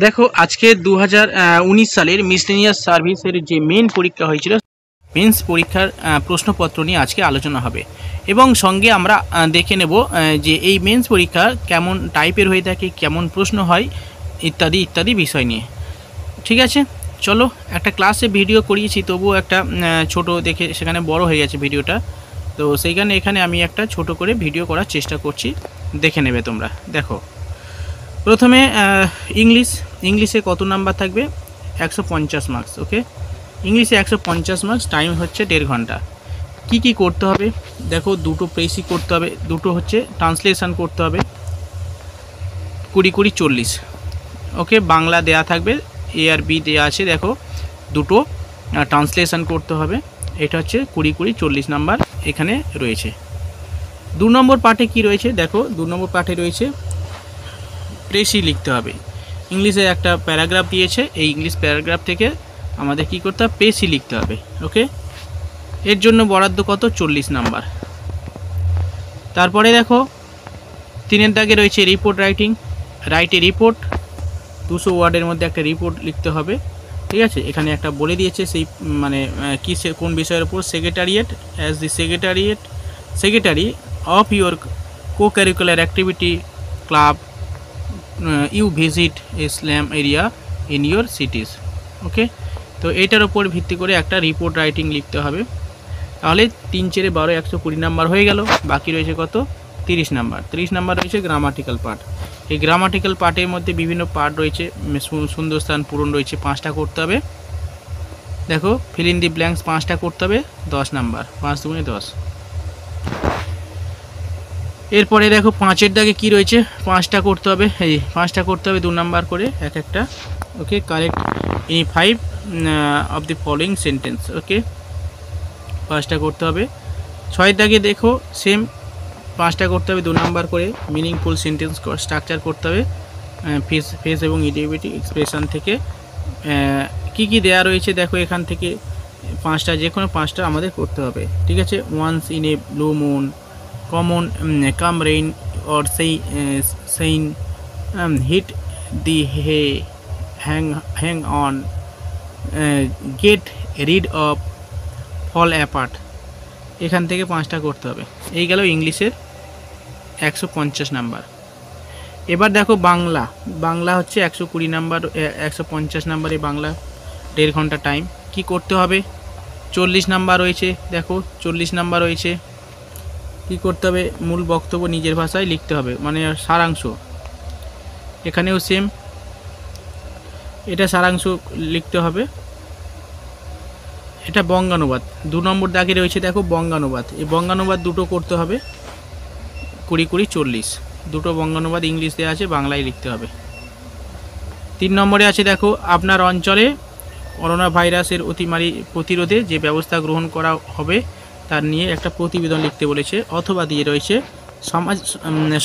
দেখো আজকে 2019 সালের মিসলেনিয়াস সার্ভিসের যে মেন পরীক্ষা হয়েছিল, মেন্স পরীক্ষার প্রশ্নপত্র নিয়ে আজকে আলোচনা হবে এবং সঙ্গে আমরা দেখে নেব যে এই মেন্স পরীক্ষা কেমন টাইপের হয়ে থাকে, কেমন প্রশ্ন হয় ইত্যাদি ইত্যাদি বিষয় নিয়ে। ঠিক আছে, চলো। একটা ক্লাসে ভিডিও করিয়েছি, তবুও একটা ছোট দেখে সেখানে বড় হয়ে গেছে ভিডিওটা, তো সেইখানে এখানে আমি একটা ছোট করে ভিডিও করার চেষ্টা করছি, দেখে নেবে তোমরা। দেখো, প্রথমে ইংলিশে কত নাম্বার থাকবে? 150 মার্কস। ওকে, ইংলিশে 150 মার্কস, টাইম হচ্ছে 1.5 ঘন্টা। কি করতে হবে দেখো, দুটো প্রেসি করতে হবে, দুটো হচ্ছে ট্রান্সলেশন করতে হবে, 20 40। ওকে, বাংলা দেয়া থাকবে, এ আর বি দেওয়া আছে, দেখো দুটো ট্রান্সলেশন করতে হবে। এটা হচ্ছে 20 40 নাম্বার এখানে রয়েছে। 2 নম্বর পার্টে কি রয়েছে দেখো, 2 নম্বর পার্টে রয়েছে প্রেসি লিখতে হবে। ইংলিশে একটা প্যারাগ্রাফ দিয়েছে, এই ইংলিশ প্যারাগ্রাফ থেকে আমাদের কি করতে হবে? প্রেসি লিখতে হবে। ওকে, এর জন্য বরাদ্দ কত? 40 নাম্বার। তারপরে দেখো 3 দাগে রয়েছে রিপোর্ট রাইটিং। রাইটে রিপোর্ট, 200 ওয়ার্ডের মধ্যে একটা রিপোর্ট লিখতে হবে। ঠিক আছে, এখানে একটা বলে দিয়েছে সেই মানে কি কোন বিষয়ের উপর। Secretariat, as the secretary of your co curricular activity club you visit a slum area in your cities. Okay, তো এইটার ওপর ভিত্তি করে একটা রিপোর্ট রাইটিং লিখতে হবে। তাহলে 3 4 12 120 নাম্বার হয়ে গেল। বাকি রয়েছে কত? 30 নাম্বার। 30 নাম্বার রয়েছে গ্রামাটিক্যাল পার্ট। এই গ্রামাটিক্যাল পার্টের মধ্যে বিভিন্ন পার্ট রয়েছে, শূন্যস্থান পূরণ রয়েছে, 5টা করতে হবে। দেখো, ফিল ইন দি ব্ল্যাঙ্কস 5টা করতে হবে, 10 নাম্বার, 5 × 10। এরপরে দেখো 5 দাগে কি রয়েছে, 5টা করতে হবে, এই 5টা করতে হবে 2 নাম্বার করে এক একটা। Okay, correct any 5 of the following sentence. Okay, 5টা করতে হবে। 6 দাগে দেখো সেম 5টা করতে হবে 2 নাম্বার করে, মিনিংফুল সেন্টেন্স স্ট্রাকচার করতে হবে, ফেস এবং ইডিওমেটিক এক্সপ্রেশন থেকে কি দেয়া রয়েছে দেখো, এখান থেকে 5টা, যে কোনো 5টা আমাদের করতে হবে। ঠিক আছে, once in a blue moon, common come rain or shine, hit the hay, hang on, get rid of, fall apart. এখান থেকে 5টা করতে হবে। এই গেল ইংলিশের 150 নাম্বার। এবার দেখো বাংলা হচ্ছে 120 নাম্বার, 150 নাম্বারে বাংলা, 1.5 ঘন্টা টাইম। কি করতে হবে? 40 নাম্বার রয়েছে, দেখো 40 নাম্বার রয়েছে। কি করতে হবে? মূল বক্তব্য নিজের ভাষায় লিখতে হবে, মানে সারাংশ। এখানেও সেম, এটা সারাংশ লিখতে হবে। এটা বঙ্গানুবাদ। 2 নম্বর দাগে রয়েছে দেখো বঙ্গানুবাদ। এই বঙ্গানুবাদ দুটো করতে হবে, 20 40। দুটো বঙ্গানুবাদ ইংলিশ দেওয়া আছে, বাংলায় লিখতে হবে। 3 নম্বরে আছে দেখো, আপনার অঞ্চলে করোনা ভাইরাসের অতিমারি প্রতিরোধে যে ব্যবস্থা গ্রহণ করা হবে তার নিয়ে একটা প্রতিবেদন লিখতে বলেছে। অথবা দিয়ে রয়েছে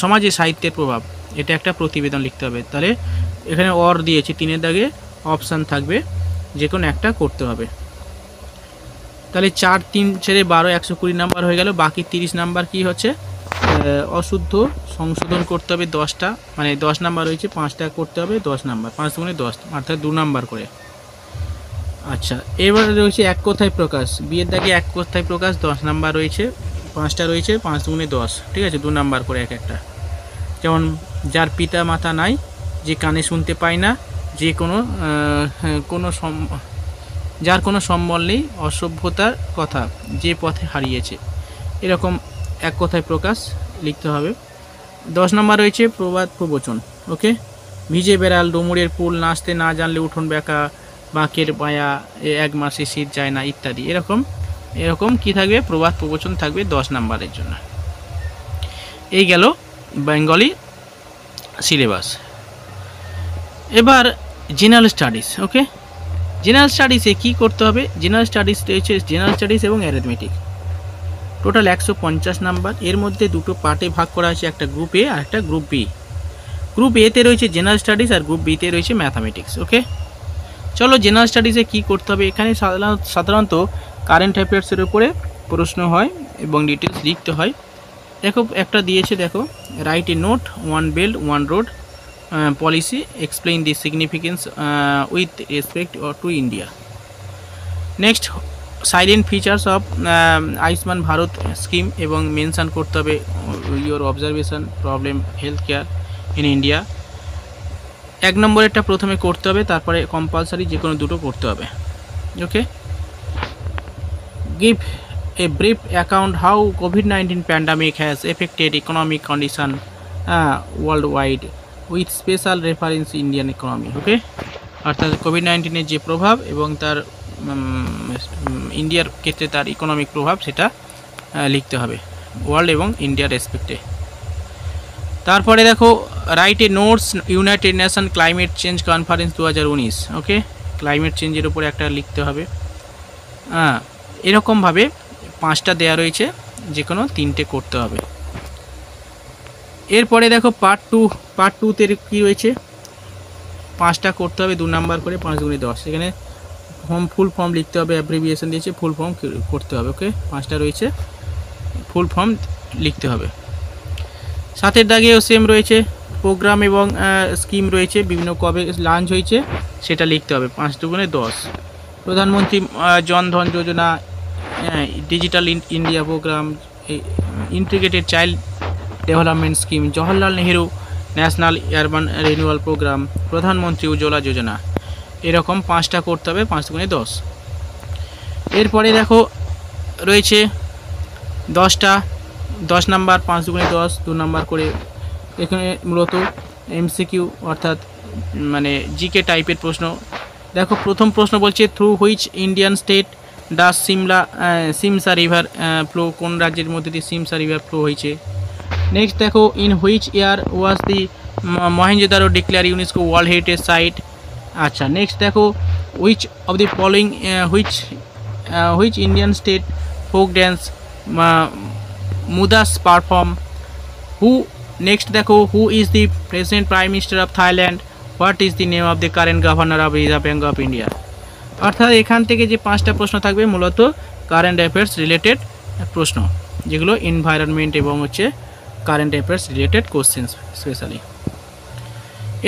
সমাজে সাহিত্যের প্রভাব, এটা একটা প্রতিবেদন লিখতে হবে। তাহলে এখানে অর দিয়েছে, 3 দাগে অপশান থাকবে, যে কোনো একটা করতে হবে। তাহলে 4 3 4 12 120 নাম্বার হয়ে গেল। বাকি 30 নাম্বার কি হচ্ছে? অশুদ্ধ সংশোধন করতে হবে 10টা, মানে 10 নাম্বার রয়েছে, 5টা করতে হবে, 10 নাম্বার, 5 × 10, অর্থাৎ 2 নাম্বার করে। আচ্ছা, এবারে রয়েছে এক কথায় প্রকাশ। বিয়ের দাগে এক কথায় প্রকাশ 10 নাম্বার রয়েছে, 5টা রয়েছে, 5 × 10। ঠিক আছে, 2 নাম্বার করে এক একটা। যেমন, যার পিতা মাতা নাই, যে কানে শুনতে পায় না, যে যার কোনো সম্বল নেই, অসভ্যতার কথা যে পথে হারিয়েছে। এরকম এক কথায় প্রকাশ লিখতে হবে। 10 নম্বর রয়েছে প্রবাদ প্রবচন। ওকে, ভিজে বেড়াল ডুমুরের পুল, নাচতে না জানলে উঠোন বেঁকা, বাঁকের মায়া, 1 মাসে শীত যায় না, ইত্যাদি। এরকম কি থাকবে? প্রবাদ প্রবচন থাকবে 10 নাম্বারের জন্য। এই গেল বেঙ্গলি সিলেবাস। এবার জেনারেল স্টাডিজ। ওকে, জেনারেল স্টাডিজে কী করতে হবে? জেনারেল স্টাডিজ রয়েছে জেনারেল স্টাডিজ এবং অ্যারিথমেটিক, টোটাল 150 নাম্বার। এর মধ্যে দুটো পার্টে ভাগ করা হয়েছে, একটা গ্রুপ এ আর একটা গ্রুপ বি। গ্রুপ এতে রয়েছে জেনারেল স্টাডিজ আর গ্রুপ বিতে রয়েছে ম্যাথামেটিক্স। ওকে, চলো জেনারেল স্টাডিজে কী করতে হবে। এখানে সাধারণত কারেন্ট অ্যাফেয়ার্সের উপরে প্রশ্ন হয় এবং ডিটেলস লিখতে হয়। দেখো একটা দিয়েছে, দেখো write a note, 1 belt 1 road, policy, explain the significance with respect to India. Next, silent features of Ayushman Bharat scheme এবং মেনশন করতে হবে your observation problem health care in India. 1 নম্বরেরটা প্রথমে করতে হবে, তারপরে কম্পালসারি যে কোনো দুটো করতে হবে। ওকে, give a brief account how COVID-19 pandemic has affected economic condition worldwide with special reference Indian economy. ওকে, অর্থাৎ কোভিড-19 এর যে প্রভাব এবং তার ইন্ডিয়ার ক্ষেত্রে তার ইকোনমিক প্রভাব সেটা লিখতে হবে ওয়ার্ল্ড এবং ইন্ডিয়ার রেসপেক্টে। তারপরে দেখো write a notes United nation climate change conference 2019। Okay, climate চেঞ্জের উপরে একটা লিখতে হবে। এরকমভাবে 5টা দেয়া রয়েছে, যে কোনো 3টে করতে হবে। এরপরে দেখো পার্ট 2তে কী রয়েছে, 5টা করতে হবে 2 নাম্বার করে, 5 × 10। এখানে ফুল ফর্ম লিখতে হবে, অ্যাব্রিভিয়েশন দিয়েছে, ফুল ফর্ম করতে হবে। ওকে, 5টা রয়েছে, ফুল ফর্ম লিখতে হবে। 7এর দাগেও সেম রয়েছে, প্রোগ্রাম এবং স্কিম রয়েছে, বিভিন্ন কবে লঞ্চ হয়েছে সেটা লিখতে হবে। 5 × 10। Pradhanmantri Jandhan Yojana, digital India programme, integrated child development scheme, Jawaharlal Nehru national urban renewal programme, Pradhanmantri Ujjwala যোজনা, এরকম 5টা করতে হবে 5 × 10। এরপরে দেখো রয়েছে 10 নাম্বার, 5 × 10 2 নাম্বার করে। এখানে মূলত এমসিকিউ অর্থাৎ মানে জিকে টাইপের প্রশ্ন। দেখো প্রথম প্রশ্ন বলছে through which Indian state does Simsa river flow, কোন রাজ্যের মধ্যে দিয়ে সিমসা রিভার ফ্লো হয়েছে। নেক্সট দেখো in which year was the Mohenjodaro declare UNESCO world heritage site. আচ্ছা, নেক্সট দেখো which of the following which Indian state folk dance মুদাস পারফর্ম, হু। নেক্সট দেখো who is the present prime minister of Thailand, what is the name of the current governor of Reserve Bank of India. অর্থাৎ এখান থেকে যে 5টা প্রশ্ন থাকবে মূলত কারেন্ট অ্যাফেয়ার্স রিলেটেড প্রশ্ন, যেগুলো এনভায়রনমেন্ট এবং হচ্ছে current affairs related question specially.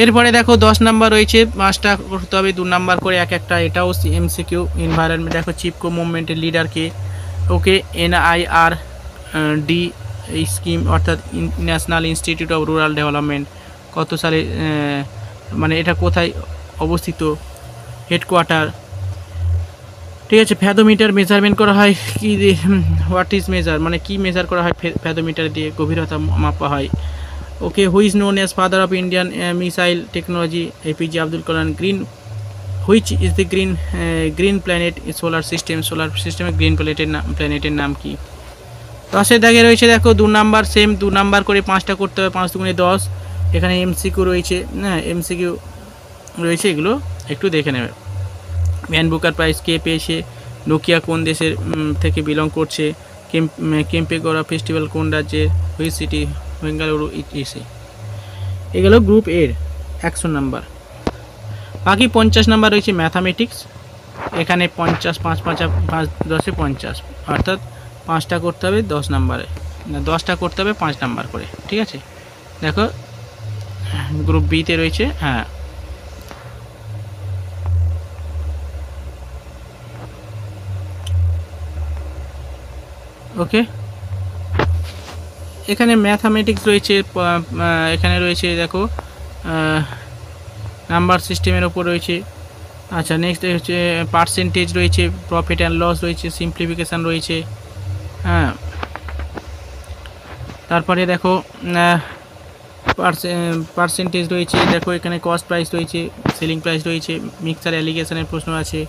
এরপরে দেখো 10 নাম্বার রয়েছে, 5টা করতে হবে 2 নাম্বার করে এক একটা, এটাও এমসিকিউ। এনভায়রনমেন্ট দেখো চিপকো মুভমেন্টের লিডারকে। ওকে, NIRD স্কিম অর্থাৎ national institute of rural development কত সালে, মানে এটা কোথায় অবস্থিত, হেডকোয়ার্টার। ঠিক আছে, ফ্যাথোমিটার মেজারমেন্ট করা হয় কি, হোয়াট ইজ মেজার মানে কি মেজার করা হয়, ফ্যাথোমিটার দিয়ে গভীরতা মাপা হয়। Okay, who is known as father of Indian missile technology, APJ Abdul Kalam. Which is the green planet solar সিস্টেমে গ্রিন প্ল্যানেটের নাম কি। 10এর দাগে রয়েছে দেখো 2 নাম্বার, সেম 2 নাম্বার করে 5টা করতে হবে 5 × 10। এখানে এমসিকিউ রয়েছে, এমসিকিউ রয়েছে, এগুলো একটু দেখে নেবে। ভ্যান বুকার প্রাইজ কে পেয়েছে, নোকিয়া কোন দেশের থেকে বিলং করছে, কেম্পেগড়া ফেস্টিভ্যাল কোন রাজ্যের, হুইচ সিটি, বেঙ্গালুরু, ইসে। এগুলো গ্রুপ এর 100 নাম্বার। বাকি 50 নাম্বার রয়েছে ম্যাথামেটিক্স। এখানে 50 5 5 10 50, অর্থাৎ 5টা করতে হবে 10 নাম্বারে, 10টা করতে হবে 5 নাম্বার করে। ঠিক আছে, দেখো গ্রুপ বিতে রয়েছে। হ্যাঁ, ওকে, এখানে ম্যাথামেটিক্স রয়েছে, এখানে রয়েছে দেখো নাম্বার সিস্টেমের ওপর রয়েছে। আচ্ছা, নেক্সট হচ্ছে পার্সেন্টেজ রয়েছে, প্রফিট অ্যান্ড লস রয়েছে, সিম্পলিফিকেশান রয়েছে। হ্যাঁ, তারপরে দেখো পার্সেন্টেজ রয়েছে, দেখো এখানে কস্ট প্রাইস রয়েছে, সেলিং প্রাইস রয়েছে, মিক্সার অ্যালিগেশনের প্রশ্ন আছে।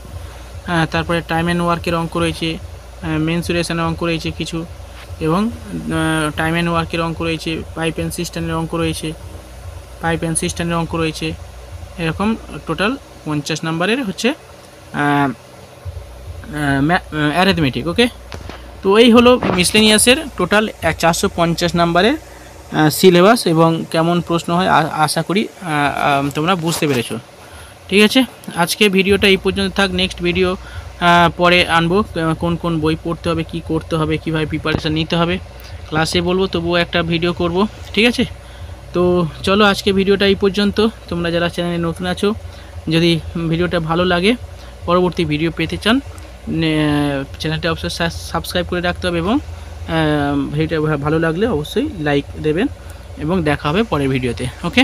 হ্যাঁ, তারপরে টাইম অ্যান্ড ওয়ার্কের অঙ্ক রয়েছে, মেনসুরেশনের অঙ্ক রয়েছে কিছু, এবং টাইম অ্যান্ড ওয়ার্কের অঙ্ক রয়েছে, পাইপ অ্যান্ড সিস্টেমের অঙ্ক রয়েছে। এরকম টোটাল 50 নাম্বারের হচ্ছে অ্যারিথমেটিক। ওকে, তো এই হলো মিসলেনিয়াসের টোটাল 450 নাম্বারের সিলেবাস, এবং কেমন প্রশ্ন হয় আশা করি তোমরা বুঝতে পেরেছো। ঠিক আছে, আজকে ভিডিওটা এই পর্যন্ত থাক। নেক্সট ভিডিও পরে আনবো, কোন কোন বই পড়তে হবে, কি করতে হবে, কীভাবে প্রিপারেশান নিতে হবে ক্লাসে বলবো, তবুও একটা ভিডিও করব। ঠিক আছে, তো চলো আজকে ভিডিওটা এই পর্যন্ত। তোমরা যারা চ্যানেলে নতুন আছো, যদি ভিডিওটা ভালো লাগে, পরবর্তী ভিডিও পেতে চান, চ্যানেলটা অবশ্যই সাবস্ক্রাইব করে রাখতে হবে এবং ভিডিওটা ভালো লাগলে অবশ্যই লাইক দেবেন এবং দেখা হবে পরের ভিডিওতে। ওকে।